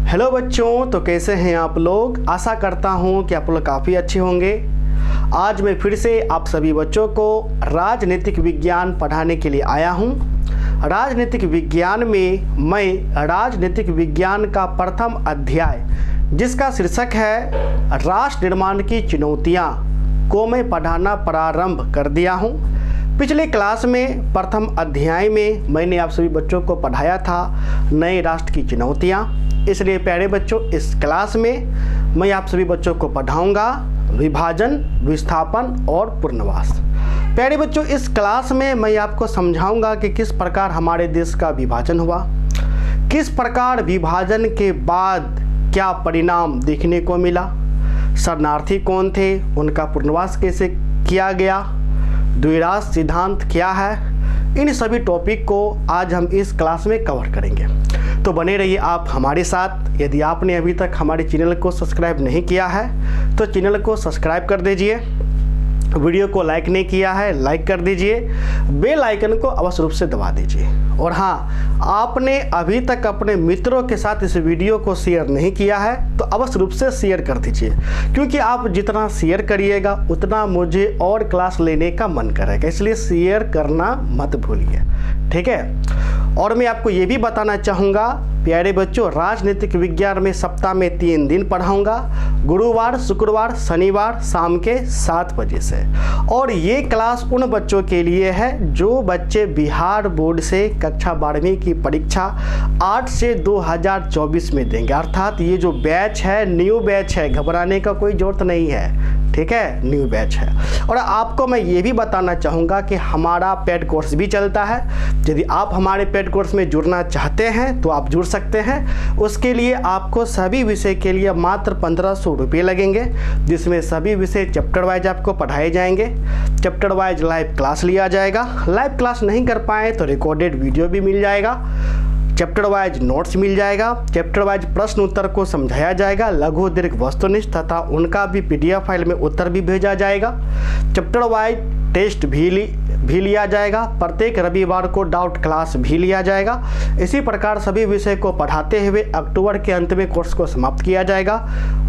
Hello बच्चों, तो कैसे हैं आप लोग। आशा करता हूं कि आप लोग काफ़ी अच्छे होंगे। आज मैं फिर से आप सभी बच्चों को राजनीतिक विज्ञान पढ़ाने के लिए आया हूं। राजनीतिक विज्ञान में मैं राजनीतिक विज्ञान का प्रथम अध्याय जिसका शीर्षक है राष्ट्र निर्माण की चुनौतियां को मैं पढ़ाना प्रारंभ कर दिया हूं। पिछले क्लास में प्रथम अध्याय में मैंने आप सभी बच्चों को पढ़ाया था नए राष्ट्र की चुनौतियां। इसलिए प्यारे बच्चों, इस क्लास में मैं आप सभी बच्चों को पढ़ाऊंगा विभाजन, विस्थापन और पुनर्वास। प्यारे बच्चों, इस क्लास में मैं आपको समझाऊंगा कि किस प्रकार हमारे देश का विभाजन हुआ, किस प्रकार विभाजन के बाद क्या परिणाम देखने को मिला, शरणार्थी कौन थे, उनका पुनर्वास कैसे किया गया, द्विराष्ट्र सिद्धांत क्या है। इन सभी टॉपिक को आज हम इस क्लास में कवर करेंगे, तो बने रहिए आप हमारे साथ। यदि आपने अभी तक हमारे चैनल को सब्सक्राइब नहीं किया है तो चैनल को सब्सक्राइब कर दीजिए। वीडियो को लाइक नहीं किया है, लाइक कर दीजिए। बेल आइकन को अवश्य रूप से दबा दीजिए। और हाँ, आपने अभी तक अपने मित्रों के साथ इस वीडियो को शेयर नहीं किया है तो अवश्य रूप से शेयर कर दीजिए, क्योंकि आप जितना शेयर करिएगा उतना मुझे और क्लास लेने का मन करेगा। इसलिए शेयर करना मत भूलिए, ठीक है। और मैं आपको ये भी बताना चाहूँगा प्यारे बच्चों, राजनीतिक विज्ञान में सप्ताह में 3 दिन पढ़ाऊँगा, गुरुवार, शुक्रवार, शनिवार शाम के 7 बजे से। और ये क्लास उन बच्चों के लिए है जो बच्चे बिहार बोर्ड से कक्षा 12वीं की परीक्षा 8 से 2024 में देंगे। अर्थात ये जो बैच है न्यू बैच है, घबराने का कोई ज़रूरत नहीं है, ठीक है, न्यू बैच है। और आपको मैं ये भी बताना चाहूँगा कि हमारा पेड कोर्स भी चलता है। यदि आप हमारे पेड कोर्स में जुड़ना चाहते हैं तो आप जुड़ सकते हैं। उसके लिए आपको सभी विषय के लिए मात्र 1500 रुपये लगेंगे, जिसमें सभी विषय चैप्टर वाइज आपको पढ़ाए जाएंगे। चैप्टर वाइज लाइव क्लास लिया जाएगा। लाइव क्लास नहीं कर पाए तो रिकॉर्डेड वीडियो भी मिल जाएगा। चैप्टर वाइज नोट्स मिल जाएगा। चैप्टर वाइज प्रश्न उत्तर को समझाया जाएगा, लघु दीर्घ वस्तुनिष्ठ तथा उनका भी PDF फाइल में उत्तर भी भेजा जाएगा। चैप्टर वाइज टेस्ट भी लिया जाएगा। प्रत्येक रविवार को डाउट क्लास भी लिया जाएगा। इसी प्रकार सभी विषय को पढ़ाते हुए अक्टूबर के अंत में कोर्स को समाप्त किया जाएगा।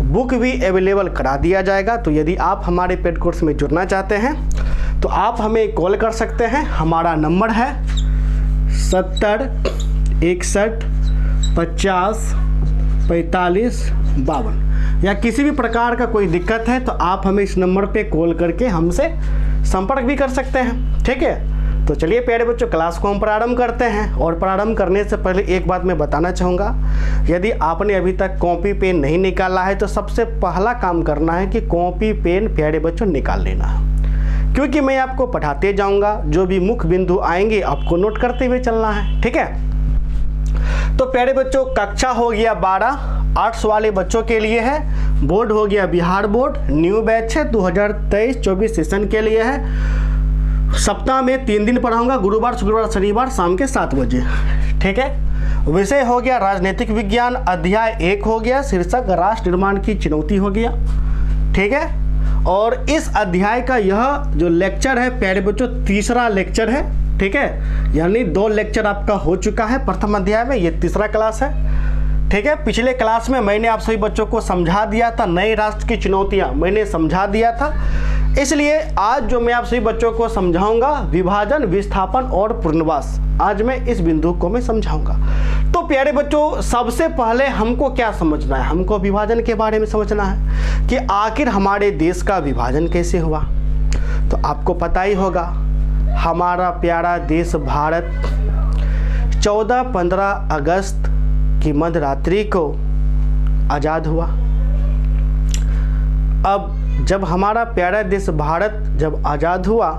बुक भी अवेलेबल करा दिया जाएगा। तो यदि आप हमारे पेड कोर्स में जुड़ना चाहते हैं तो आप हमें कॉल कर सकते हैं। हमारा नंबर है 70 61 50 45 52। या किसी भी प्रकार का कोई दिक्कत है तो आप हमें इस नंबर पे कॉल करके हमसे संपर्क भी कर सकते हैं, ठीक है। तो चलिए प्यारे बच्चों, क्लास को हम प्रारंभ करते हैं। और प्रारंभ करने से पहले एक बात मैं बताना चाहूँगा, यदि आपने अभी तक कॉपी पेन नहीं निकाला है तो सबसे पहला काम करना है कि कॉपी पेन प्यारे बच्चों निकाल लेना है, क्योंकि मैं आपको पढ़ाते जाऊँगा। जो भी मुख्य बिंदु आएंगे आपको नोट करते हुए चलना है, ठीक है। तो प्यारे बच्चों, कक्षा हो गया 12 आर्ट्स वाले बच्चों के लिए है। बोर्ड हो गया बिहार बोर्ड, न्यू बैच है, 2023-24 सेशन के लिए है। सप्ताह में 3 दिन पढ़ाऊंगा, गुरुवार, शुक्रवार, शनिवार शाम के 7 बजे, ठीक है। विषय हो गया राजनीतिक विज्ञान, अध्याय 1 हो गया, शीर्षक राष्ट्र निर्माण की चुनौती हो गया, ठीक है। और इस अध्याय का यह जो लेक्चर है प्यारे बच्चों, तीसरा लेक्चर है, ठीक है। यानी 2 लेक्चर आपका हो चुका है प्रथम अध्याय में, ये तीसरा क्लास है, ठीक है। पिछले क्लास में मैंने आप सभी बच्चों को समझा दिया था नए राष्ट्र की चुनौतियां, मैंने समझा दिया था। इसलिए आज जो मैं आप सभी बच्चों को समझाऊंगा विभाजन, विस्थापन और पुनर्वास, आज मैं इस बिंदु को मैं समझाऊंगा। तो प्यारे बच्चों, सबसे पहले हमको क्या समझना है, हमको विभाजन के बारे में समझना है कि आखिर हमारे देश का विभाजन कैसे हुआ। तो आपको पता ही होगा, हमारा प्यारा देश भारत 14-15 अगस्त की मध्यरात्रि को आज़ाद हुआ। अब जब हमारा प्यारा देश भारत जब आज़ाद हुआ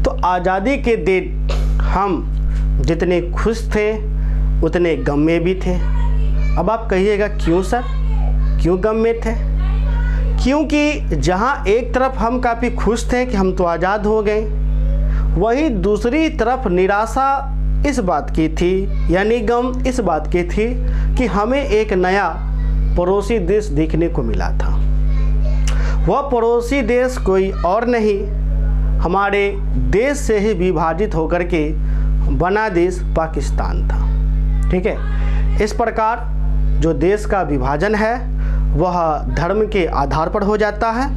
तो आज़ादी के दिन हम जितने खुश थे उतने गम में भी थे। अब आप कहिएगा क्यों सर, क्यों गम में थे? क्योंकि जहाँ एक तरफ हम काफ़ी खुश थे कि हम तो आज़ाद हो गए, वहीं दूसरी तरफ निराशा इस बात की थी, यानी गम इस बात की थी कि हमें एक नया पड़ोसी देश देखने को मिला था। वह पड़ोसी देश कोई और नहीं, हमारे देश से ही विभाजित होकर के बना देश पाकिस्तान था, ठीक है। इस प्रकार जो देश का विभाजन है वह धर्म के आधार पर हो जाता है।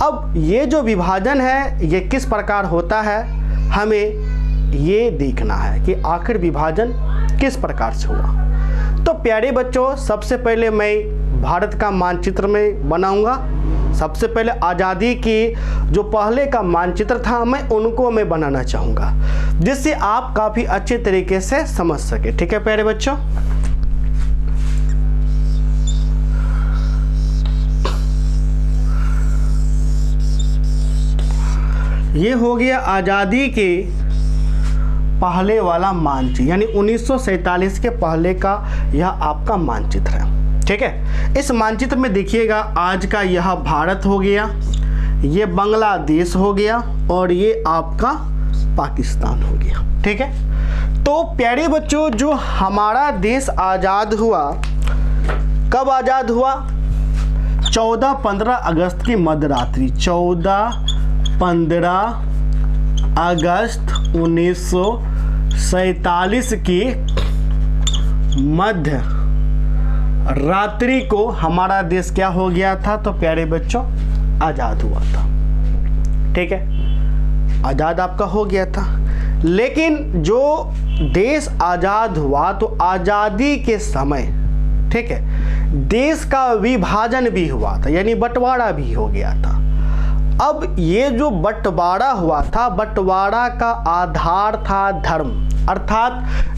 अब ये जो विभाजन है ये किस प्रकार होता है, हमें ये देखना है कि आखिर विभाजन किस प्रकार से हुआ। तो प्यारे बच्चों, सबसे पहले मैं भारत का मानचित्र में बनाऊंगा। सबसे पहले आज़ादी की जो पहले का मानचित्र था उनको मैं बनाना चाहूँगा, जिससे आप काफ़ी अच्छे तरीके से समझ सके। ठीक है प्यारे बच्चों, ये हो गया आज़ादी के पहले वाला मानचित्र, यानी 1947 के पहले का यह आपका मानचित्र है। ठीक है, इस मानचित्र में देखिएगा आज का यह भारत हो गया, ये बांग्लादेश हो गया और ये आपका पाकिस्तान हो गया। ठीक है, तो प्यारे बच्चों, जो हमारा देश आज़ाद हुआ, कब आज़ाद हुआ? 14-15 अगस्त की मध्यरात्रि, 14-15 अगस्त 1947 की मध्य रात्रि को हमारा देश क्या हो गया था? तो प्यारे बच्चों, आज़ाद हुआ था। ठीक है, आज़ाद आपका हो गया था। लेकिन जो देश आज़ाद हुआ तो आज़ादी के समय, ठीक है, देश का विभाजन भी हुआ था, यानी बंटवारा भी हो गया था। अब ये जो बंटवारा हुआ था, बंटवारा का आधार था धर्म, अर्थात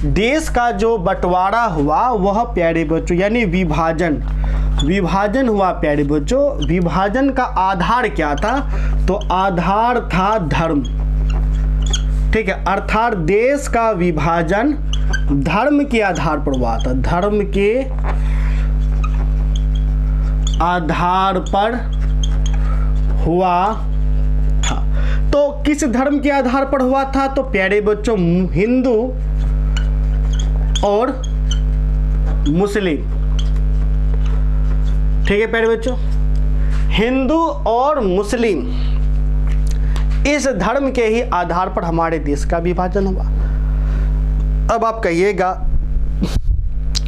देश का जो बंटवारा हुआ वह प्यारे बच्चों यानी विभाजन हुआ। प्यारे बच्चों, विभाजन का आधार क्या था? तो आधार था धर्म। ठीक है, अर्थात देश का विभाजन धर्म के आधार पर हुआ था, धर्म के आधार पर हुआ था। तो किस धर्म के आधार पर हुआ था? तो प्यारे बच्चों, हिंदू और मुस्लिम। ठीक है प्यारे बच्चों, हिंदू और मुस्लिम, इस धर्म के ही आधार पर हमारे देश का विभाजन हुआ। अब आप कहिएगा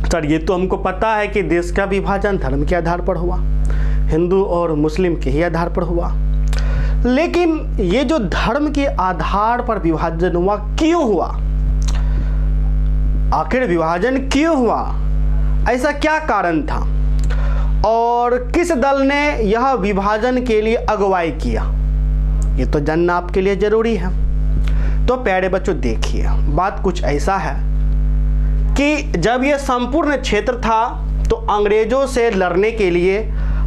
सर ये तो हमको पता है कि देश का विभाजन धर्म के आधार पर हुआ, हिंदू और मुस्लिम के ही आधार पर हुआ, लेकिन ये जो धर्म के आधार पर विभाजन हुआ, क्यों हुआ? आखिर विभाजन क्यों हुआ? ऐसा क्या कारण था? और किस दल ने यह विभाजन के लिए अगुवाई किया? ये तो जानना आपके लिए जरूरी है। तो प्यारे बच्चों देखिए, बात कुछ ऐसा है कि जब यह संपूर्ण क्षेत्र था तो अंग्रेजों से लड़ने के लिए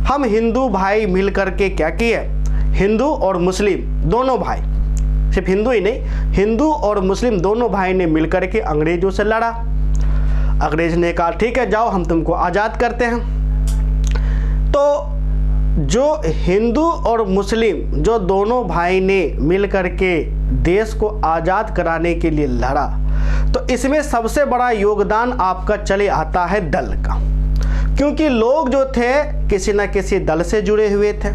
हम हिंदू भाई मिलकर के क्या किए? हिंदू और मुस्लिम दोनों भाई, सिर्फ हिंदू ही नहीं, हिंदू और मुस्लिम दोनों भाई ने मिलकर के अंग्रेजों से लड़ा। अंग्रेज ने कहा ठीक है जाओ हम तुमको आज़ाद करते हैं। तो जो हिंदू और मुस्लिम जो दोनों भाई ने मिलकर के देश को आज़ाद कराने के लिए लड़ा, तो इसमें सबसे बड़ा योगदान आपका चले आता है दल का, क्योंकि लोग जो थे किसी न किसी दल से जुड़े हुए थे।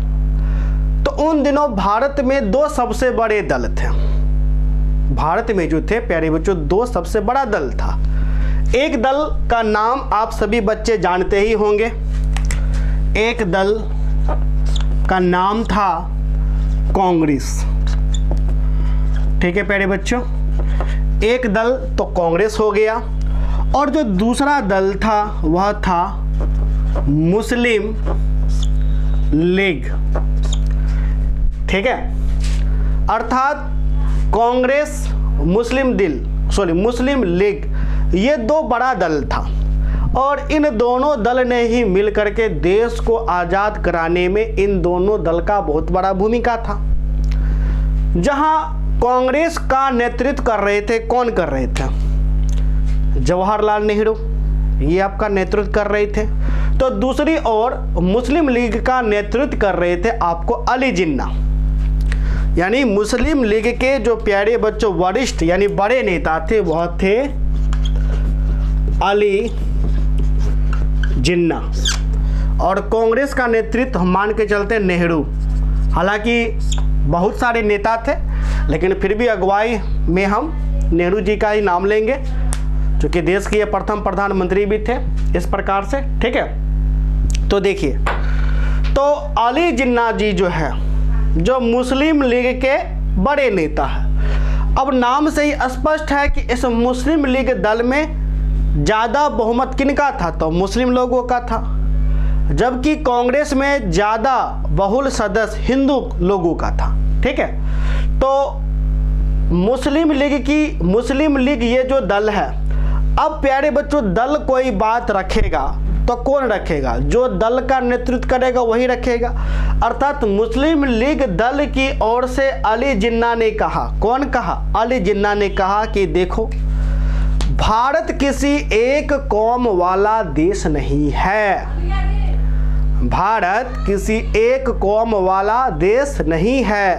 तो उन दिनों भारत में दो सबसे बड़े दल थे। भारत में जो थे प्यारे बच्चों, दो सबसे बड़ा दल था। एक दल का नाम आप सभी बच्चे जानते ही होंगे, एक दल का नाम था कांग्रेस। ठीक है प्यारे बच्चों, एक दल तो कांग्रेस हो गया, और जो दूसरा दल था वह था मुस्लिम लीग। ठीक है, अर्थात कांग्रेस, मुस्लिम लीग, ये दो बड़ा दल था, और इन दोनों दल ने ही मिलकर के देश को आज़ाद कराने में इन दोनों दल का बहुत बड़ा भूमिका था। जहां कांग्रेस का नेतृत्व कर रहे थे, कौन कर रहे थे? जवाहरलाल नेहरू, ये आपका नेतृत्व कर रहे थे। तो दूसरी ओर मुस्लिम लीग का नेतृत्व कर रहे थे आपको अली जिन्ना, यानी मुस्लिम लीग के जो प्यारे बच्चों वरिष्ठ यानी बड़े नेता थे वह थे अली जिन्ना, और कांग्रेस का नेतृत्व हम मान के चलते नेहरू। हालांकि बहुत सारे नेता थे, लेकिन फिर भी अगुवाई में हम नेहरू जी का ही नाम लेंगे, क्योंकि देश के ये प्रथम प्रधानमंत्री भी थे इस प्रकार से। ठीक है, तो देखिए, तो अली जिन्ना जी जो है, जो मुस्लिम लीग के बड़े नेता है। अब नाम से ही स्पष्ट है कि इस मुस्लिम लीग दल में ज़्यादा बहुमत किनका था, तो मुस्लिम लोगों का था, जबकि कांग्रेस में ज़्यादा बहुल सदस्य हिंदू लोगों का था। ठीक है, तो मुस्लिम लीग ये जो दल है, अब प्यारे बच्चों दल कोई बात रखेगा तो कौन रखेगा? जो दल का नेतृत्व करेगा वही रखेगा। अर्थात मुस्लिम लीग दल की ओर से अली जिन्ना ने कहा, कौन कहा? अली जिन्ना ने कहा कि देखो, भारत किसी एक कौम वाला देश नहीं है। भारत किसी एक कौम वाला देश नहीं है।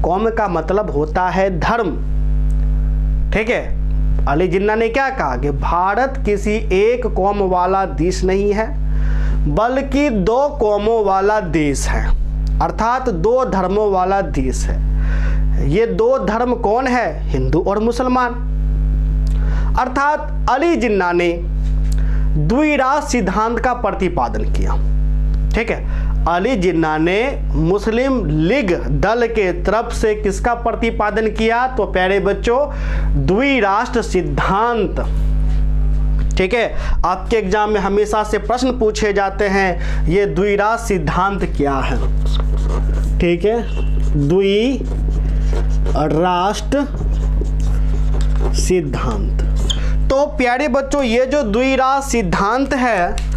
कौम का मतलब होता है धर्म। ठीक है, अली जिन्ना ने क्या कहा कि भारत किसी एक कौम वाला देश नहीं है, बल्कि दो कौमों वाला देश है, अर्थात दो धर्मों वाला देश है। ये दो धर्म कौन है? हिंदू और मुसलमान। अर्थात अली जिन्ना ने द्विराष्ट्र सिद्धांत का प्रतिपादन किया। ठीक है, अली जिन्ना ने मुस्लिम लीग दल के तरफ से किसका प्रतिपादन किया? तो प्यारे बच्चों, द्विराष्ट्र सिद्धांत। ठीक है, आपके एग्जाम में हमेशा से प्रश्न पूछे जाते हैं, ये द्विराष्ट्र सिद्धांत क्या है? ठीक है, द्विराष्ट्र सिद्धांत। तो प्यारे बच्चों, ये जो द्विराष्ट्र सिद्धांत है,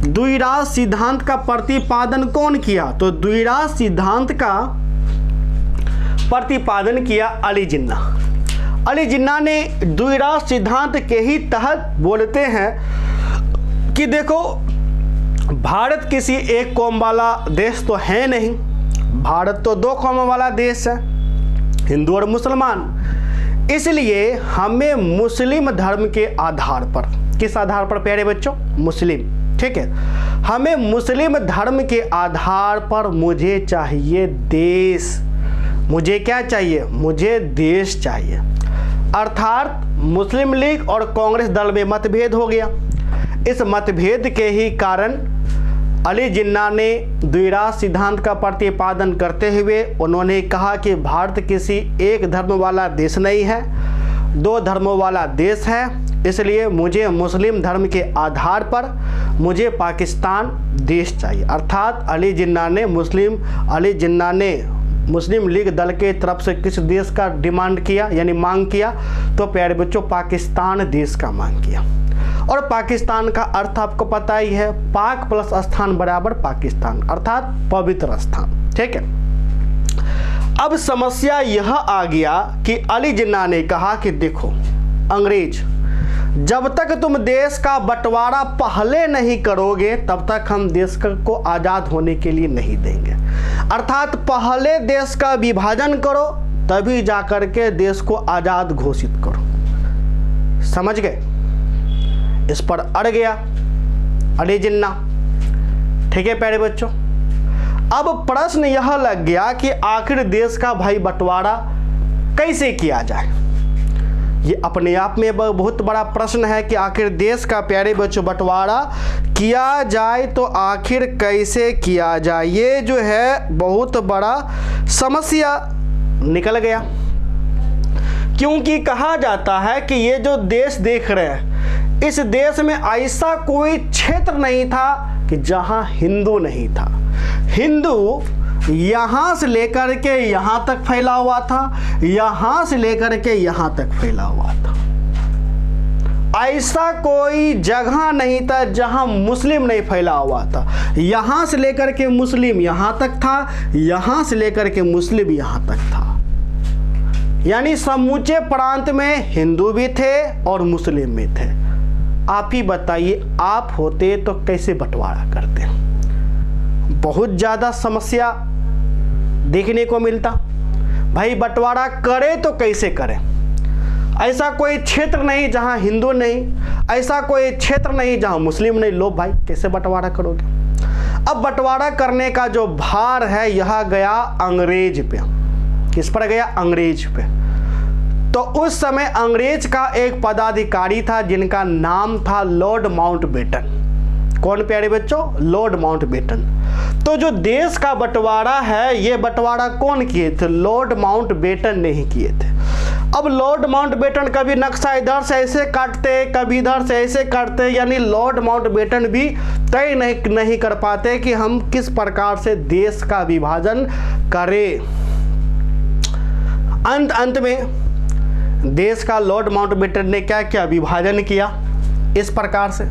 द्विराष्ट्र सिद्धांत का प्रतिपादन कौन किया? तो द्विराष्ट्र सिद्धांत का प्रतिपादन किया अली जिन्ना। अली जिन्ना ने द्विराष्ट्र सिद्धांत के ही तहत बोलते हैं कि देखो, भारत किसी एक कौम वाला देश तो है नहीं, भारत तो दो कौमों वाला देश है, हिंदू और मुसलमान। इसलिए हमें मुस्लिम धर्म के आधार पर, किस आधार पर प्यारे बच्चों? मुस्लिम। ठीक है, हमें मुस्लिम धर्म के आधार पर मुझे चाहिए देश। मुझे क्या चाहिए? मुझे देश चाहिए। अर्थात मुस्लिम लीग और कांग्रेस दल में मतभेद हो गया। इस मतभेद के ही कारण अली जिन्ना ने द्विराष्ट्र सिद्धांत का प्रतिपादन करते हुए उन्होंने कहा कि भारत किसी एक धर्म वाला देश नहीं है, दो धर्मों वाला देश है। इसलिए मुझे मुस्लिम धर्म के आधार पर मुझे पाकिस्तान देश चाहिए। अर्थात अली जिन्ना ने मुस्लिम लीग दल के तरफ से किस देश का डिमांड किया, यानी मांग किया? तो प्यारे बच्चों, पाकिस्तान देश का मांग किया। और पाकिस्तान का अर्थ आपको पता ही है, पाक प्लस स्थान बराबर पाकिस्तान, अर्थात पवित्र स्थान। ठीक है, अब समस्या यह आ गया कि अली जिन्ना ने कहा कि देखो अंग्रेज, जब तक तुम देश का बंटवारा पहले नहीं करोगे तब तक हम देश को आज़ाद होने के लिए नहीं देंगे। अर्थात पहले देश का विभाजन करो, तभी जाकर के देश को आज़ाद घोषित करो। समझ गए? इस पर अड़ गया अली जिन्ना। ठीक है प्यारे बच्चों, अब प्रश्न यह लग गया कि आखिर देश का भाई बंटवारा कैसे किया जाए। ये अपने आप में बहुत बड़ा प्रश्न है कि आखिर देश का प्यारे बच्चों बंटवारा किया जाए तो आखिर कैसे किया जाए। ये जो है बहुत बड़ा समस्या निकल गया, क्योंकि कहा जाता है कि ये जो देश देख रहे हैं, इस देश में ऐसा कोई क्षेत्र नहीं था कि जहां हिंदू नहीं था। हिंदू यहाँ से लेकर के यहाँ तक फैला हुआ था, यहाँ से लेकर के यहाँ तक फैला हुआ था। ऐसा कोई जगह नहीं था जहाँ मुस्लिम नहीं फैला हुआ था। यहाँ से लेकर के मुस्लिम यहाँ तक था, यहाँ से लेकर के मुस्लिम यहाँ तक था। यानी समूचे प्रांत में हिंदू भी थे और मुस्लिम भी थे। आप ही बताइए, आप होते तो कैसे बंटवारा करते? बहुत ज़्यादा समस्या देखने को मिलता। भाई बंटवारा करे तो कैसे करें? ऐसा कोई क्षेत्र नहीं जहां हिंदू नहीं, ऐसा कोई क्षेत्र नहीं जहां मुस्लिम नहीं। लो भाई, कैसे बंटवारा करोगे? अब बंटवारा करने का जो भार है यह गया अंग्रेज पे। किस पर गया? अंग्रेज पे। तो उस समय अंग्रेज का एक पदाधिकारी था जिनका नाम था लॉर्ड माउंटबेटन। कौन प्यारे बच्चों? Lord Mountbatten. तो जो देश का बंटवारा है, ये बंटवारा कौन किए थे? लॉर्ड माउंटबेटन ने ही किए थे। अब लॉर्ड माउंटबेटन कभी नक्शा इधर से ऐसे काटते, कभी इधर से ऐसे काटते, यानी लॉर्ड माउंटबेटन भी तय नहीं कर पाते कि हम किस प्रकार से देश का विभाजन करें। अंत में देश का लॉर्ड माउंटबेटन ने क्या किया? विभाजन किया इस प्रकार से।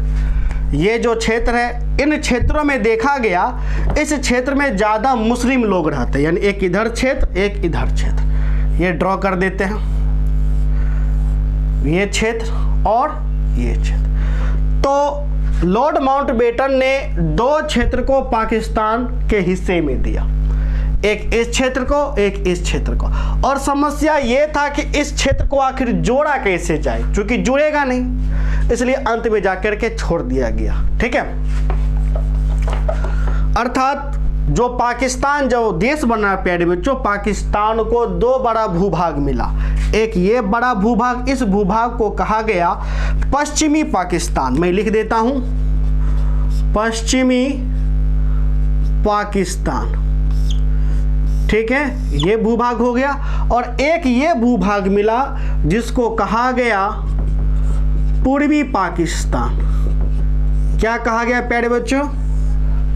ये जो क्षेत्र है, इन क्षेत्रों में देखा गया, इस क्षेत्र में ज़्यादा मुस्लिम लोग रहते हैं, यानी एक इधर क्षेत्र, एक इधर क्षेत्र। ये ड्रॉ कर देते हैं, ये क्षेत्र और ये क्षेत्र। तो लॉर्ड माउंटबेटन ने दो क्षेत्र को पाकिस्तान के हिस्से में दिया, एक इस क्षेत्र को, एक इस क्षेत्र को। और समस्या ये था कि इस क्षेत्र को आखिर जोड़ा कैसे जाए, क्योंकि जुड़ेगा नहीं, इसलिए अंत में जाकर के छोड़ दिया गया। ठीक है, अर्थात जो पाकिस्तान जो देश बना प्यारे बच्चों, पाकिस्तान को दो बड़ा भूभाग मिला। एक ये बड़ा भूभाग, इस भूभाग को कहा गया पश्चिमी पाकिस्तान। मैं लिख देता हूं पश्चिमी पाकिस्तान। ठीक है, ये भूभाग हो गया। और एक ये भूभाग मिला जिसको कहा गया पूर्वी पाकिस्तान। क्या कहा गया प्यारे बच्चों?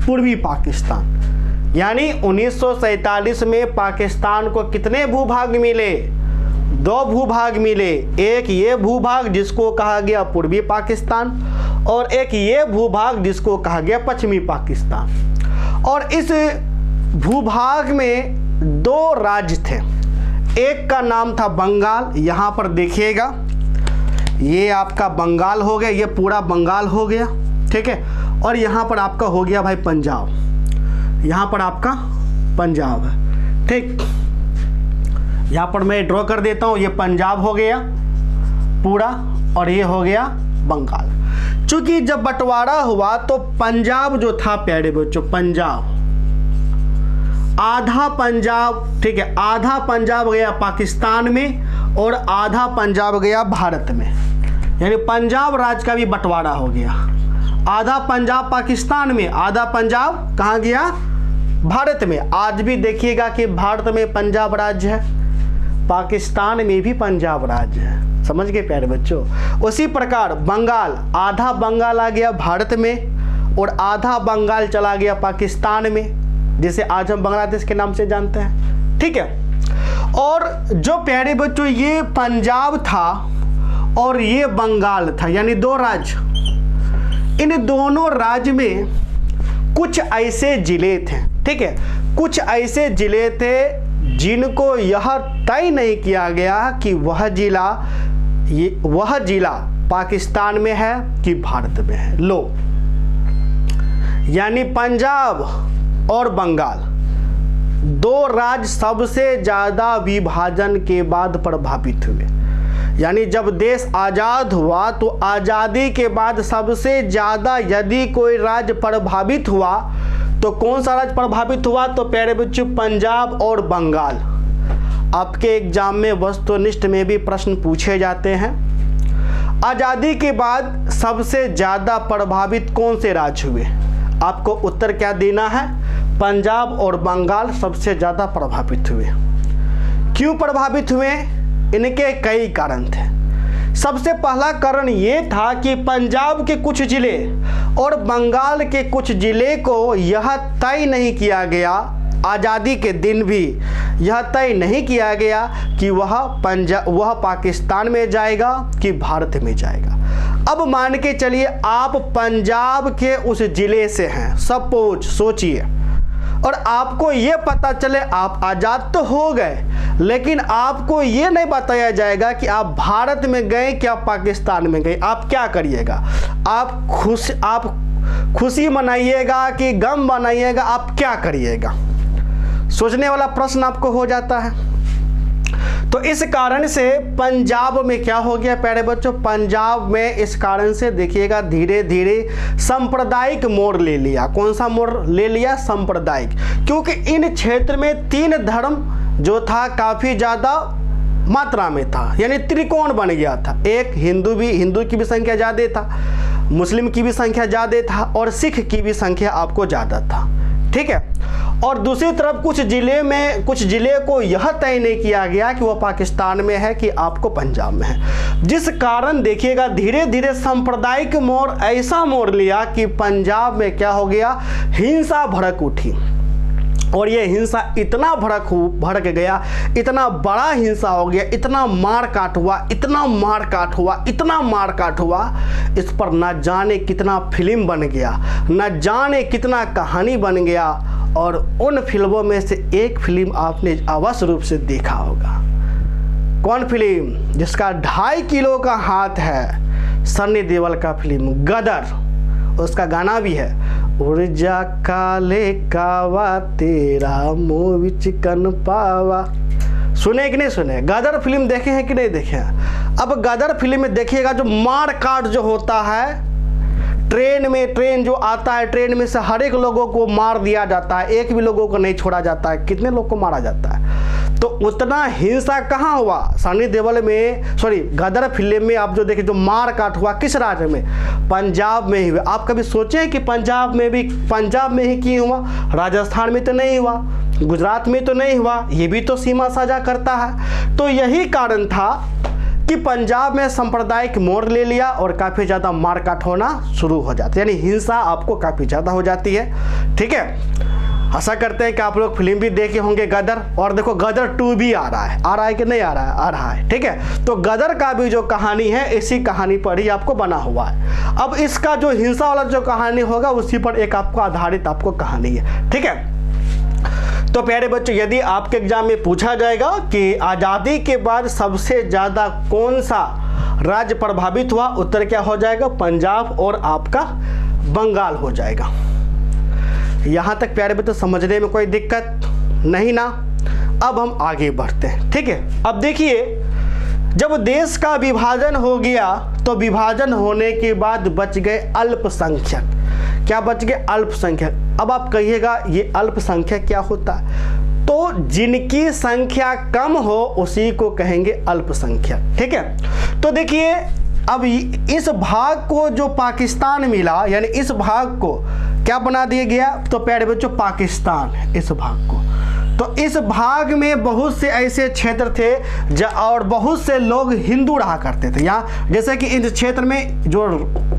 पूर्वी पाकिस्तान। यानी 1947 में पाकिस्तान को कितने भूभाग मिले? दो भूभाग मिले। एक ये भूभाग जिसको कहा गया पूर्वी पाकिस्तान, और एक ये भूभाग जिसको कहा गया पश्चिमी पाकिस्तान। और इस भूभाग में दो राज्य थे। एक का नाम था बंगाल, यहाँ पर देखिएगा, ये आपका बंगाल हो गया, ये पूरा बंगाल हो गया। ठीक है, और यहाँ पर आपका हो गया भाई पंजाब, यहाँ पर आपका पंजाब है। ठीक, यहाँ पर मैं ड्रॉ कर देता हूँ, ये पंजाब हो गया पूरा, और ये हो गया बंगाल। चूंकि जब बंटवारा हुआ तो पंजाब जो था प्यारे बच्चों, पंजाब, आधा पंजाब, ठीक है, आधा पंजाब गया पाकिस्तान में और आधा पंजाब गया भारत में, यानी पंजाब राज्य का भी बंटवारा हो गया। आधा पंजाब पाकिस्तान में, आधा पंजाब कहाँ गया? भारत में। आज भी देखिएगा कि भारत में पंजाब राज्य है, पाकिस्तान में भी पंजाब राज्य है। समझ गए प्यारे बच्चों? उसी प्रकार बंगाल, आधा बंगाल आ गया भारत में और आधा बंगाल चला गया पाकिस्तान में, जिसे आज हम बांग्लादेश के नाम से जानते हैं। ठीक है, और जो प्यारे बच्चों ये पंजाब था और ये बंगाल था, यानी दो राज्य, इन दोनों राज्य में कुछ ऐसे जिले थे। ठीक है, कुछ ऐसे जिले थे जिनको यह तय नहीं किया गया कि वह जिला पाकिस्तान में है कि भारत में है। लो, यानी पंजाब और बंगाल दो राज्य सबसे ज़्यादा विभाजन के बाद प्रभावित हुए। यानी जब देश आज़ाद हुआ तो आज़ादी के बाद सबसे ज़्यादा यदि कोई राज्य प्रभावित हुआ तो कौन सा राज्य प्रभावित हुआ? तो प्यारे बच्चों पंजाब और बंगाल। आपके एग्जाम में वस्तुनिष्ठ में भी प्रश्न पूछे जाते हैं। आज़ादी के बाद सबसे ज़्यादा प्रभावित कौन से राज्य हुए? आपको उत्तर क्या देना है? पंजाब और बंगाल सबसे ज़्यादा प्रभावित हुए। क्यों प्रभावित हुए? इनके कई कारण थे। सबसे पहला कारण ये था कि पंजाब के कुछ ज़िले और बंगाल के कुछ ज़िले को यह तय नहीं किया गया, आज़ादी के दिन भी यह तय नहीं किया गया कि वह पाकिस्तान में जाएगा कि भारत में जाएगा। अब मान के चलिए आप पंजाब के उस ज़िले से हैं, सपोज सोचिए, और आपको ये पता चले आप आज़ाद तो हो गए, लेकिन आपको ये नहीं बताया जाएगा कि आप भारत में गए क्या पाकिस्तान में गए। आप क्या करिएगा? आप खुशी मनाइएगा कि गम मनाइएगा? आप क्या करिएगा? सोचने वाला प्रश्न आपको हो जाता है। तो इस कारण से पंजाब में क्या हो गया प्यारे बच्चों? पंजाब में इस कारण से देखिएगा धीरे धीरे सांप्रदायिक मोड़ ले लिया। कौन सा मोड़ ले लिया? सांप्रदायिक। क्योंकि इन क्षेत्र में तीन धर्म जो था काफ़ी ज़्यादा मात्रा में था, यानी त्रिकोण बन गया था। एक हिंदू की भी संख्या ज़्यादा था, मुस्लिम की भी संख्या ज़्यादा था और सिख की भी संख्या आपको ज़्यादा था, ठीक है। और दूसरी तरफ कुछ ज़िले को यह तय नहीं किया गया कि वो पाकिस्तान में है कि आपको पंजाब में है, जिस कारण देखिएगा धीरे धीरे सांप्रदायिक मोड़ ऐसा मोड़ लिया कि पंजाब में क्या हो गया, हिंसा भड़क उठी। और ये हिंसा इतना भड़क गया, इतना बड़ा हिंसा हो गया, इतना मार काट हुआ, इस पर न जाने कितना फिल्म बन गया, न जाने कितना कहानी बन गया। और उन फिल्मों में से एक फिल्म आपने अवश्य रूप से देखा होगा। कौन फिल्म? जिसका 2.5 किलो का हाथ है, सन्नी देओल का फिल्म गदर। उसका गाना भी है, उर्जा काले कावा तेरा मोविच कन पावा। सुने कि नहीं सुने? गदर फिल्म देखे हैं कि नहीं देखे हैं? अब गदर फिल्म में देखिएगा जो मार काट जो होता है, ट्रेन जो आता है, ट्रेन में से हर एक लोगों को मार दिया जाता है, एक भी लोगों को नहीं छोड़ा जाता है। कितने लोग को मारा जाता है? तो उतना हिंसा कहाँ हुआ? सन्नी देओल में, गदर फिल्म में आप जो देखें जो मार काट हुआ किस राज्य में? पंजाब में ही हुआ। आप कभी सोचे कि पंजाब में ही क्यों हुआ? राजस्थान में तो नहीं हुआ, गुजरात में तो नहीं हुआ, ये भी तो सीमा साझा करता है। तो यही कारण था कि पंजाब में सांप्रदायिक मोड़ ले लिया और काफ़ी ज़्यादा मारकाट होना शुरू हो जाती है, यानी हिंसा आपको काफ़ी ज़्यादा हो जाती है, ठीक है। आशा करते हैं कि आप लोग फिल्म भी देखे होंगे गदर। और देखो गदर 2 भी आ रहा है कि नहीं आ रहा है, ठीक है। तो गदर का भी जो कहानी है इसी कहानी पर ही आपको बना हुआ है। अब इसका जो हिंसा वाला जो कहानी होगा उसी पर एक आपको आधारित आपको कहानी है, ठीक है। तो प्यारे बच्चों, यदि आपके एग्जाम में पूछा जाएगा कि आज़ादी के बाद सबसे ज़्यादा कौन सा राज्य प्रभावित हुआ, उत्तर क्या हो जाएगा? पंजाब और आपका बंगाल हो जाएगा। यहाँ तक प्यारे बच्चों समझने में कोई दिक्कत नहीं ना? अब हम आगे बढ़ते हैं, ठीक है। अब देखिए, जब देश का विभाजन हो गया तो विभाजन होने के बाद बच गए अल्पसंख्यक। क्या बच गए? अल्पसंख्यक। अब आप कहिएगा ये अल्पसंख्यक क्या होता है? तो जिनकी संख्या कम हो उसी को कहेंगे अल्पसंख्यक, ठीक है। तो देखिए, अब इस भाग को जो पाकिस्तान मिला, यानी इस भाग को क्या बना दिया गया? तो प्यारे बच्चों पाकिस्तान, इस भाग को। तो इस भाग में बहुत से ऐसे क्षेत्र थे और बहुत से लोग हिंदू रहा करते थे। यहाँ जैसे कि इस क्षेत्र में जो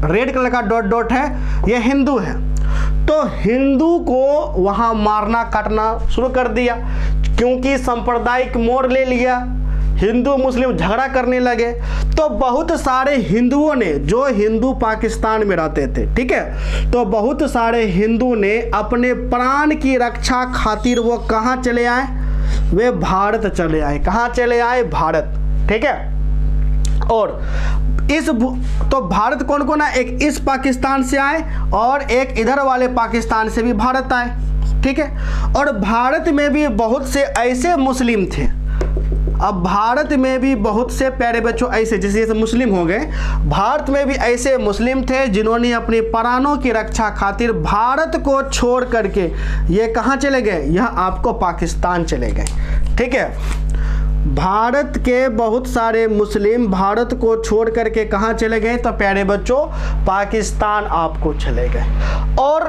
रेड कलर का डॉट डॉट है ये हिंदू है, तो हिंदू को वहाँ मारना काटना शुरू कर दिया, क्योंकि सांप्रदायिक मोड़ ले लिया, हिंदू मुस्लिम झगड़ा करने लगे। तो बहुत सारे हिंदुओं ने, जो हिंदू पाकिस्तान में रहते थे, ठीक है, तो बहुत सारे हिंदू ने अपने प्राण की रक्षा खातिर वो कहाँ चले आए? वे भारत चले आए। कहाँ चले आए? भारत, ठीक है। और तो भारत कौन कौन आए? एक इस पाकिस्तान से आए और एक इधर वाले पाकिस्तान से भी भारत आए, ठीक है। और भारत में भी बहुत से ऐसे मुस्लिम थे। अब भारत में भी बहुत से प्यारे बच्चों ऐसे, जैसे मुस्लिम हो गए, भारत में भी ऐसे मुस्लिम थे जिन्होंने अपने प्राणों की रक्षा खातिर भारत को छोड़ करके ये कहाँ चले गए? यह आपको पाकिस्तान चले गए, ठीक है। भारत के बहुत सारे मुस्लिम भारत को छोड़ करके कहाँ चले गए? तो प्यारे बच्चों पाकिस्तान आपको चले गए। और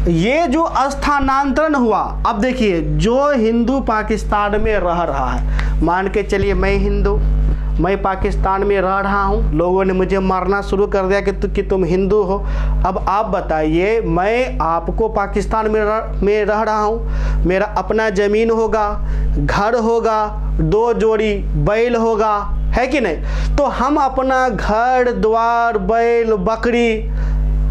ये जो स्थानांतरण हुआ, अब देखिए, जो हिंदू पाकिस्तान में रह रहा है, मान के चलिए मैं हिंदू, मैं पाकिस्तान में रह रहा हूँ, लोगों ने मुझे मारना शुरू कर दिया कि तुम हिंदू हो। अब आप बताइए, मैं आपको पाकिस्तान में रह रहा हूँ, मेरा अपना ज़मीन होगा, घर होगा, 2 जोड़ी बैल होगा, है कि नहीं? तो हम अपना घर द्वार, बैल, बकरी,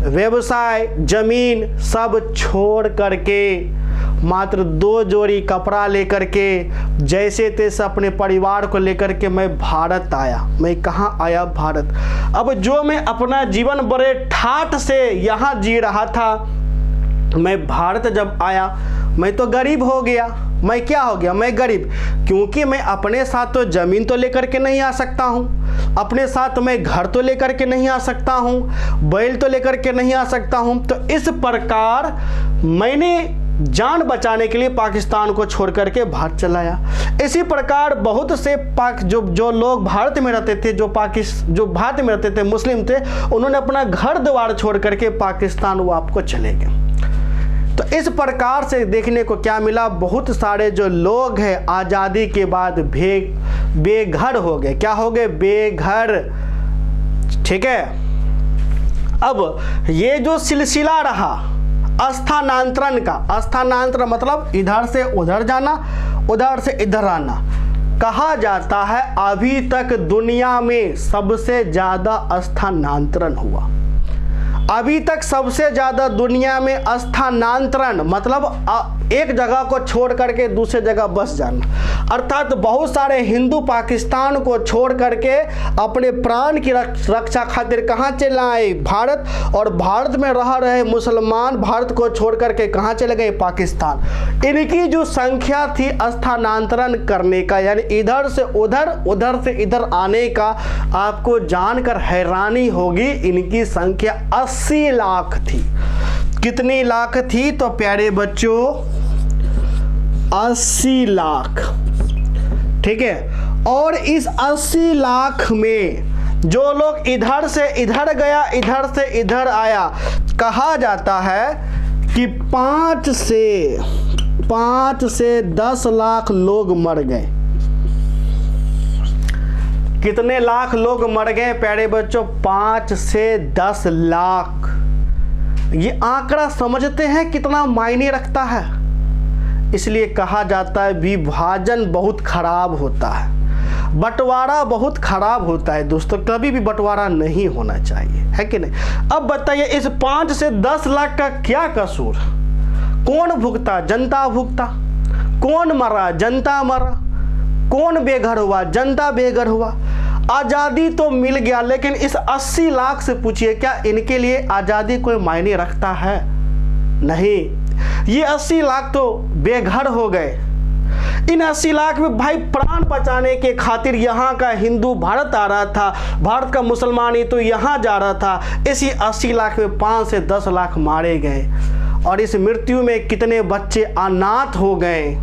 व्यवसाय, ज़मीन सब छोड़ करके मात्र 2 जोड़ी कपड़ा लेकर के जैसे तैसे अपने परिवार को लेकर के मैं भारत आया। मैं कहाँ आया? भारत। अब जो मैं अपना जीवन बड़े ठाठ से यहाँ जी रहा था, मैं भारत जब आया मैं तो गरीब हो गया। मैं क्या हो गया? मैं गरीब, क्योंकि मैं अपने साथ तो ज़मीन तो लेकर के नहीं आ सकता हूँ, अपने साथ मैं घर तो लेकर के नहीं आ सकता हूँ, बैल तो लेकर के नहीं आ सकता हूँ। तो इस प्रकार मैंने जान बचाने के लिए पाकिस्तान को छोड़ करके भारत चला आया। इसी प्रकार बहुत से जो लोग भारत में रहते थे, जो भारत में रहते थे, मुस्लिम थे, उन्होंने अपना घर द्वार छोड़ करके पाकिस्तान वो आपको चले गए। तो इस प्रकार से देखने को क्या मिला, बहुत सारे जो लोग हैं आज़ादी के बाद बेघर हो गए। क्या हो गए? बेघर। ठीक है। अब ये जो सिलसिला रहा स्थानांतरण का, स्थानांतरण मतलब इधर से उधर जाना, उधर से इधर आना, कहा जाता है अभी तक दुनिया में सबसे ज़्यादा स्थानांतरण हुआ। अभी तक सबसे ज़्यादा दुनिया में स्थानांतरण मतलब एक जगह को छोड़ करके दूसरे जगह बस जाना, अर्थात बहुत सारे हिंदू पाकिस्तान को छोड़ करके अपने प्राण की रक्षा खातिर कहाँ चले आए? भारत। और भारत में रह रहे मुसलमान भारत को छोड़ करके कहाँ चले गए? पाकिस्तान। इनकी जो संख्या थी स्थानांतरण करने का, यानी इधर से उधर, उधर से इधर आने का, आपको जानकर हैरानी होगी, इनकी संख्या 80 लाख थी। कितनी लाख थी? तो प्यारे बच्चों 80 लाख। ठीक है। और इस 80 लाख में जो लोग इधर से इधर गया, इधर से इधर आया, कहा जाता है कि 5 से 10 लाख लोग मर गए। कितने लाख लोग मर गए प्यारे बच्चों? 5 से 10 लाख। ये आंकड़ा समझते हैं कितना मायने रखता है? इसलिए कहा जाता है विभाजन बहुत खराब होता है, बंटवारा बहुत खराब होता है दोस्तों, कभी भी बंटवारा नहीं होना चाहिए, है कि नहीं? अब बताइए इस 5 से 10 लाख का क्या कसूर? कौन भुगता? जनता भुगता। कौन मरा? जनता मरा। कौन बेघर हुआ? जनता बेघर हुआ। आज़ादी तो मिल गया, लेकिन इस 80 लाख से पूछिए क्या इनके लिए आज़ादी कोई मायने रखता है? नहीं। ये 80 लाख तो बेघर हो गए। इन 80 लाख में भाई प्राण बचाने के खातिर यहाँ का हिंदू भारत आ रहा था, भारत का मुसलमान ही तो यहाँ जा रहा था। इसी 80 लाख में 5 से 10 लाख मारे गए, और इस मृत्यु में कितने बच्चे अनाथ हो गए,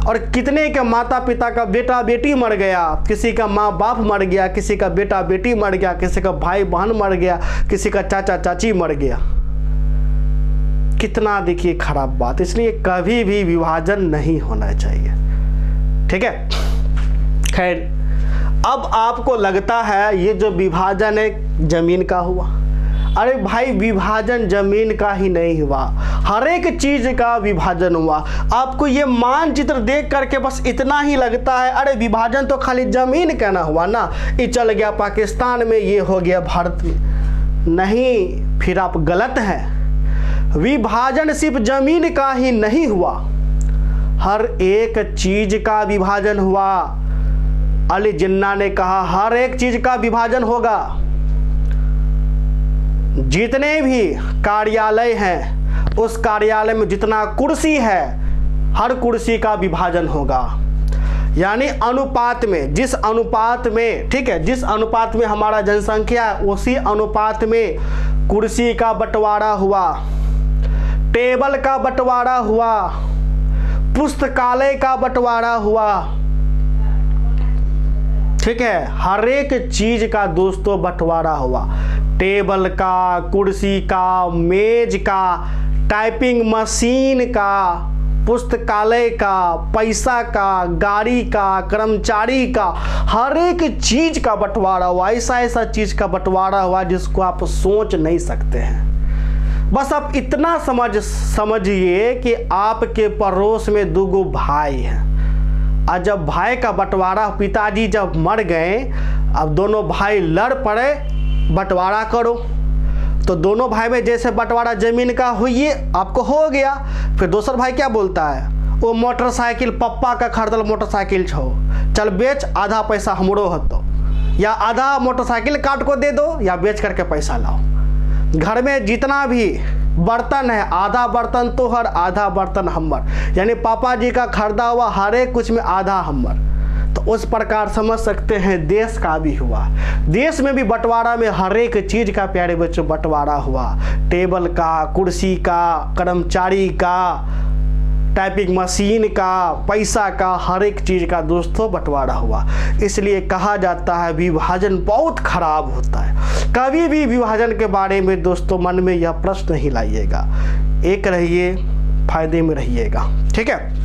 और कितने के माता पिता का बेटा बेटी मर गया, किसी का माँ बाप मर गया, किसी का बेटा बेटी मर गया, किसी का भाई बहन मर गया, किसी का चाचा चाची मर गया। कितना देखिए खराब बात। इसलिए कभी भी विभाजन नहीं होना चाहिए। ठीक है। खैर, अब आपको लगता है ये जो विभाजन है जमीन का हुआ। अरे भाई विभाजन जमीन का ही नहीं हुआ, हर एक चीज का विभाजन हुआ। आपको ये मानचित्र देख करके बस इतना ही लगता है अरे विभाजन तो खाली जमीन का ना हुआ ना, ये चल गया पाकिस्तान में, ये हो गया भारत में। नहीं, फिर आप गलत हैं। विभाजन सिर्फ जमीन का ही नहीं हुआ, हर एक चीज का विभाजन हुआ। अली जिन्ना ने कहा हर एक चीज का विभाजन होगा। जितने भी कार्यालय हैं, उस कार्यालय में जितना कुर्सी है, हर कुर्सी का विभाजन होगा। यानी अनुपात में, जिस अनुपात में, ठीक है, जिस अनुपात में हमारा जनसंख्या है, उसी अनुपात में कुर्सी का बंटवारा हुआ, टेबल का बंटवारा हुआ, पुस्तकालय का बंटवारा हुआ। ठीक है, हर एक चीज का दोस्तों बंटवारा हुआ। टेबल का, कुर्सी का, मेज का, टाइपिंग मशीन का, पुस्तकालय का, पैसा का, गाड़ी का, कर्मचारी का, हर एक चीज का बंटवारा हुआ। ऐसा चीज का बंटवारा हुआ जिसको आप सोच नहीं सकते हैं। बस आप इतना समझिए कि आपके पड़ोस में 2 भाई हैं, और जब भाई का बंटवारा, पिताजी जब मर गए, अब दोनों भाई लड़ पड़े, बंटवारा करो। तो दोनों भाई में जैसे बंटवारा जमीन का हुई, आपको हो गया। फिर दूसरा भाई क्या बोलता है, वो मोटरसाइकिल पप्पा का खरीदल मोटरसाइकिल छो, चल बेच, आधा पैसा हमरो हतो, या आधा मोटरसाइकिल काट को दे दो, या बेच करके पैसा लाओ। घर में जितना भी बर्तन है, आधा बर्तन तोहर, आधा बर्तन हमर, यानी पापा जी का खरीदा हुआ हर एक कुछ में आधा हमर। तो उस प्रकार समझ सकते हैं देश का भी हुआ। देश में भी बंटवारा में हर एक चीज़ का प्यारे बच्चों बंटवारा हुआ, टेबल का, कुर्सी का, कर्मचारी का, टाइपिंग मशीन का, पैसा का, हर एक चीज़ का दोस्तों बंटवारा हुआ। इसलिए कहा जाता है विभाजन बहुत खराब होता है। कभी भी विभाजन के बारे में दोस्तों मन में यह प्रश्न नहीं लाइएगा, एक रहिए, फायदे में रहिएगा, ठीक है।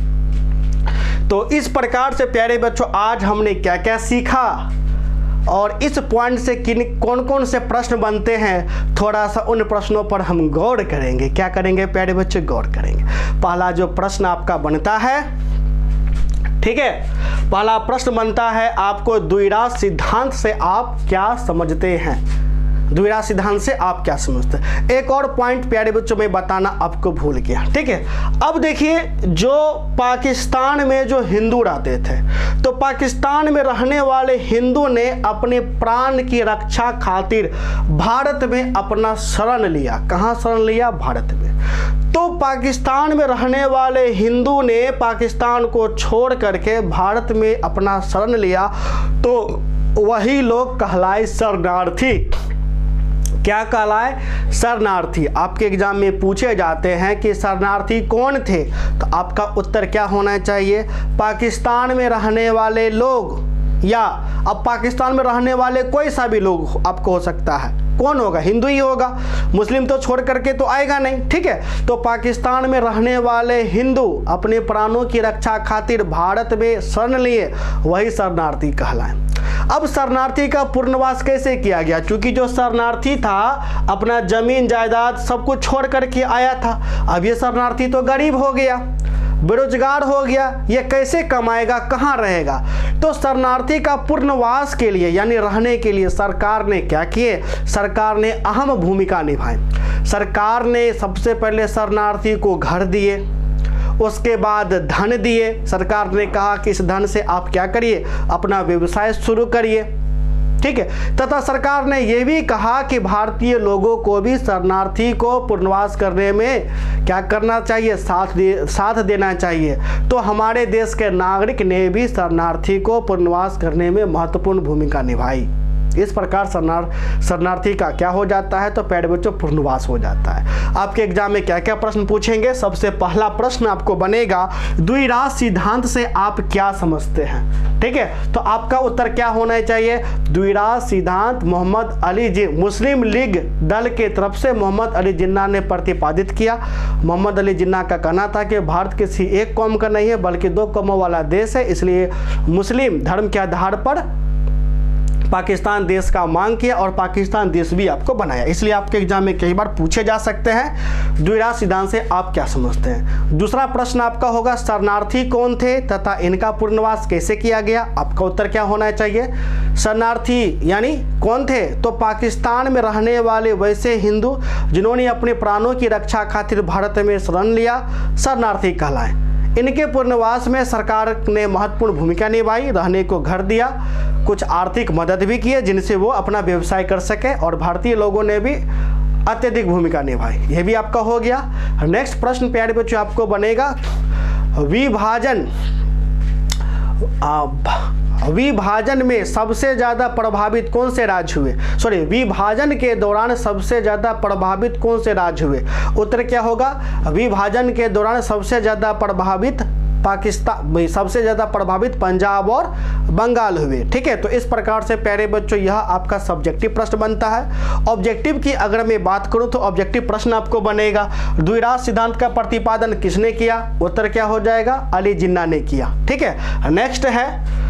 तो इस प्रकार से प्यारे बच्चों आज हमने क्या क्या सीखा और इस पॉइंट से कौन कौन से प्रश्न बनते हैं, थोड़ा सा उन प्रश्नों पर हम गौर करेंगे। क्या करेंगे प्यारे बच्चे? गौर करेंगे। पहला जो प्रश्न आपका बनता है, ठीक है, पहला प्रश्न बनता है आपको द्विराज सिद्धांत से आप क्या समझते हैं? द्विराज सिद्धांत से आप क्या समझते हैं? एक और पॉइंट प्यारे बच्चों में बताना आपको भूल गया, ठीक है। अब देखिए, जो पाकिस्तान में जो हिंदू रहते थे, तो पाकिस्तान में रहने वाले हिंदू ने अपने प्राण की रक्षा खातिर भारत में अपना शरण लिया। कहाँ शरण लिया? भारत में। तो पाकिस्तान में रहने वाले हिंदू ने पाकिस्तान को छोड़ करके भारत में अपना शरण लिया, तो वही लोग कहलाए शरणार्थी। क्या कहलाए? शरणार्थी। आपके एग्जाम में पूछे जाते हैं कि शरणार्थी कौन थे, तो आपका उत्तर क्या होना चाहिए? पाकिस्तान में रहने वाले लोग, या अब पाकिस्तान में रहने वाले कोई सा भी लोग आपको हो सकता है। कौन होगा? हिंदू ही होगा, मुस्लिम तो छोड़ करके तो आएगा नहीं, ठीक है। तो पाकिस्तान में रहने वाले हिंदू अपने प्राणों की रक्षा खातिर भारत में शरण लिए, वही शरणार्थी कहलाए। अब शरणार्थी का पुनर्वास कैसे किया गया? क्योंकि जो शरणार्थी था अपना जमीन जायदाद सब कुछ छोड़ करके आया था, अब ये शरणार्थी तो गरीब हो गया, बेरोजगार हो गया, ये कैसे कमाएगा, कहाँ रहेगा? तो शरणार्थी का पुनर्वास के लिए यानी रहने के लिए सरकार ने क्या किए? सरकार ने अहम भूमिका निभाई। सरकार ने सबसे पहले शरणार्थी को घर दिए, उसके बाद धन दिए। सरकार ने कहा कि इस धन से आप क्या करिए? अपना व्यवसाय शुरू करिए, ठीक है। तथा सरकार ने यह भी कहा कि भारतीय लोगों को भी शरणार्थी को पुनर्वास करने में क्या करना चाहिए? साथ देना चाहिए। तो हमारे देश के नागरिक ने भी शरणार्थी को पुनर्वास करने में महत्वपूर्ण भूमिका निभाई। इस प्रकार शरणार्थी का क्या हो जाता है? तो प्यारे बच्चों पुनर्वास हो जाता है। आपके एग्जाम में क्या क्या प्रश्न पूछेंगे? सबसे पहला प्रश्न आपको बनेगा द्विराज सिद्धांत से आप क्या समझते हैं, ठीक है। तो आपका उत्तर क्या होना चाहिए? द्विराज सिद्धांत मोहम्मद अली मुस्लिम लीग दल के तरफ से मोहम्मद अली जिन्ना ने प्रतिपादित किया। मोहम्मद अली जिन्ना का कहना था कि भारत किसी एक कौम का नहीं है बल्कि दो कौमों वाला देश है, इसलिए मुस्लिम धर्म के आधार पर पाकिस्तान देश का मांग किया और पाकिस्तान देश भी आपको बनाया। इसलिए आपके एग्जाम में कई बार पूछे जा सकते हैं द्विराज सिद्धांत से आप क्या समझते हैं। दूसरा प्रश्न आपका होगा शरणार्थी कौन थे तथा इनका पुनर्वास कैसे किया गया? आपका उत्तर क्या होना चाहिए? शरणार्थी यानी कौन थे? तो पाकिस्तान में रहने वाले वैसे हिंदू जिन्होंने अपने प्राणों की रक्षा खातिर भारत में शरण लिया, शरणार्थी कहलाए। इनके पुनर्वास में सरकार ने महत्वपूर्ण भूमिका निभाई, रहने को घर दिया, कुछ आर्थिक मदद भी किए जिनसे वो अपना व्यवसाय कर सके, और भारतीय लोगों ने भी अत्यधिक भूमिका निभाई। यह भी आपका हो गया। नेक्स्ट प्रश्न प्यारे बच्चों आपको बनेगा विभाजन में सबसे ज़्यादा प्रभावित कौन से राज्य हुए? विभाजन के दौरान सबसे ज़्यादा प्रभावित कौन से राज्य हुए? उत्तर क्या होगा? विभाजन के दौरान सबसे ज़्यादा प्रभावित पाकिस्तान, सबसे ज़्यादा प्रभावित पंजाब और बंगाल हुए, ठीक है। तो इस प्रकार से प्यारे बच्चों यह आपका सब्जेक्टिव प्रश्न बनता है। ऑब्जेक्टिव की अगर मैं बात करूं तो ऑब्जेक्टिव प्रश्न आपको बनेगा द्विराज सिद्धांत का प्रतिपादन किसने किया? उत्तर क्या हो जाएगा? अली जिन्ना ने किया, ठीक है। नेक्स्ट है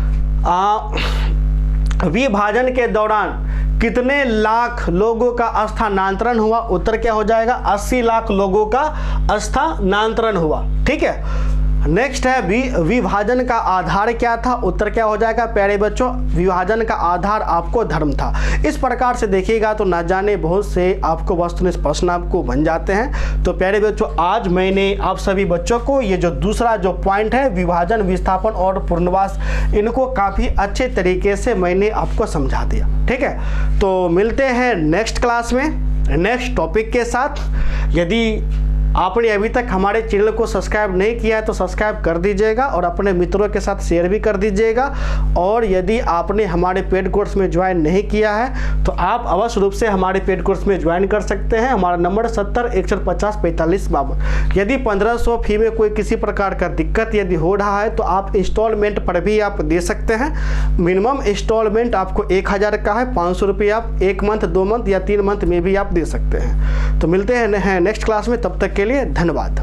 विभाजन के दौरान कितने लाख लोगों का स्थानांतरण हुआ? उत्तर क्या हो जाएगा? 80 लाख लोगों का स्थानांतरण हुआ, ठीक है। नेक्स्ट है विभाजन का आधार क्या था? उत्तर क्या हो जाएगा प्यारे बच्चों? विभाजन का आधार आपको धर्म था। इस प्रकार से देखिएगा तो ना जाने बहुत से आपको वस्तुनिष्ठ प्रश्न आपको बन जाते हैं। तो प्यारे बच्चों आज मैंने आप सभी बच्चों को ये जो दूसरा जो पॉइंट है विभाजन, विस्थापन और पुनर्वास, इनको काफ़ी अच्छे तरीके से मैंने आपको समझा दिया, ठीक है। तो मिलते हैं नेक्स्ट क्लास में नेक्स्ट टॉपिक के साथ। यदि आपने अभी तक हमारे चैनल को सब्सक्राइब नहीं किया है तो सब्सक्राइब कर दीजिएगा और अपने मित्रों के साथ शेयर भी कर दीजिएगा। और यदि आपने हमारे पेड कोर्स में ज्वाइन नहीं किया है तो आप अवश्य रूप से हमारे पेड कोर्स में ज्वाइन कर सकते हैं। हमारा नंबर 70-150-45-52। यदि 1500 फी में कोई किसी प्रकार का दिक्कत यदि हो रहा है तो आप इंस्टॉलमेंट पर भी आप दे सकते हैं। मिनिमम इंस्टॉलमेंट आपको 1000 का है, 500 रुपये आप 1 मंथ, 2 मंथ या 3 मंथ में भी आप दे सकते हैं। तो मिलते हैं नेक्स्ट क्लास में, तब तक के लिए धन्यवाद।